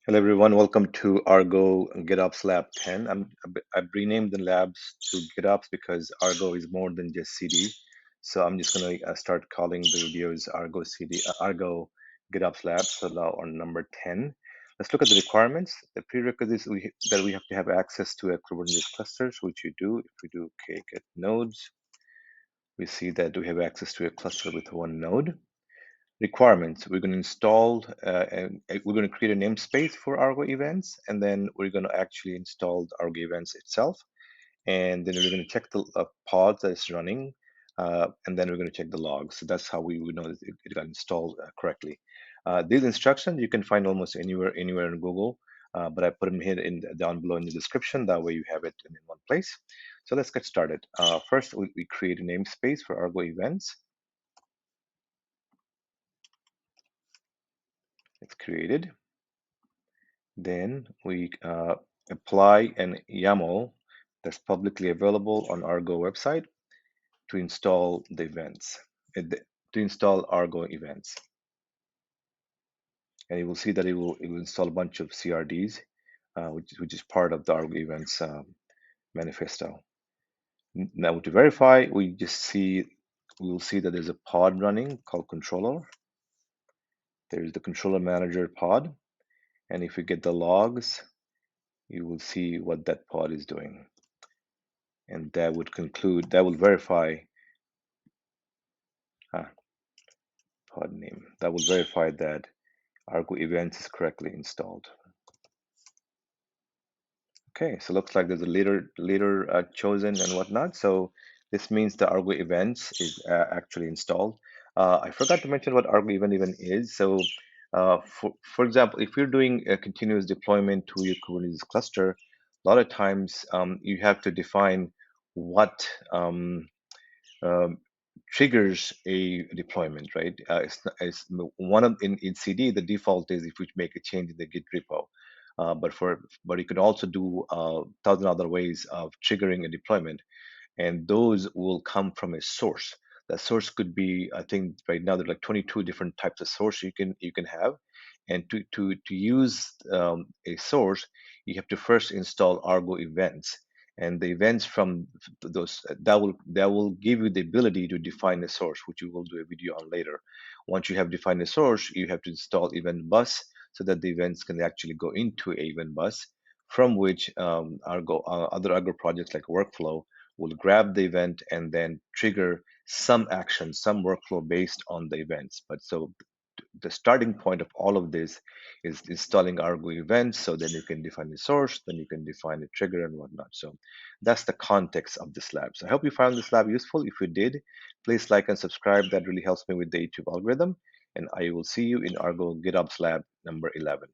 Hello everyone, welcome to ARGO GitOps Lab 10. I've renamed the labs to GitOps because ARGO is more than just CD. So I'm just going to start calling the videos ARGO GitOps Lab, so now on number 10. Let's look at the requirements. The prerequisites that we have to have access to a Kubernetes clusters, which you do. If we do get nodes, we see that we have access to a cluster with one node. Requirements, we're going to install and we're going to create a namespace for ARGO events, and then we're going to actually install the ARGO events itself, and then we're going to check the pod that is running, and then we're going to check the logs. So that's how we would know that it got installed correctly. These instructions you can find almost anywhere in Google, but I put them here down below in the description. That way you have it in one place. So let's get started. First, we create a namespace for ARGO events. It's created. Then we apply an YAML that's publicly available on ARGO website to install the events, to install ARGO events. And you will see that it will install a bunch of CRDs, which is part of the ARGO events manifesto. Now to verify, we will see that there's a pod running called controller. There's the controller manager pod. And if we get the logs, you will see what that pod is doing. And that will verify pod name. That will verify that ARGO events is correctly installed. Okay, so looks like there's a leader chosen and whatnot. So this means the ARGO events is actually installed. I forgot to mention what ARGO event even is. So for example, if you're doing a continuous deployment to your Kubernetes cluster, a lot of times you have to define what triggers a deployment, right? It's one of in CD, the default is if you make a change in the Git repo. But you can also do 1,000 other ways of triggering a deployment, and those will come from a source. That source could be, I think right now there's like 22 different types of source you can have, and to use a source, you have to first install ARGO events, and the events from those that will give you the ability to define a source, which we will do a video on later. Once you have defined a source, you have to install event bus so that the events can actually go into a event bus, from which other ARGO projects like workflow will grab the event and then trigger some action, some workflow based on the events. But so the starting point of all of this is installing ARGO events, so then you can define the source, then you can define the trigger and whatnot. So that's the context of this lab. So I hope you found this lab useful. If you did, please like and subscribe. That really helps me with the YouTube algorithm. And I will see you in ARGO GitOps Lab number 11.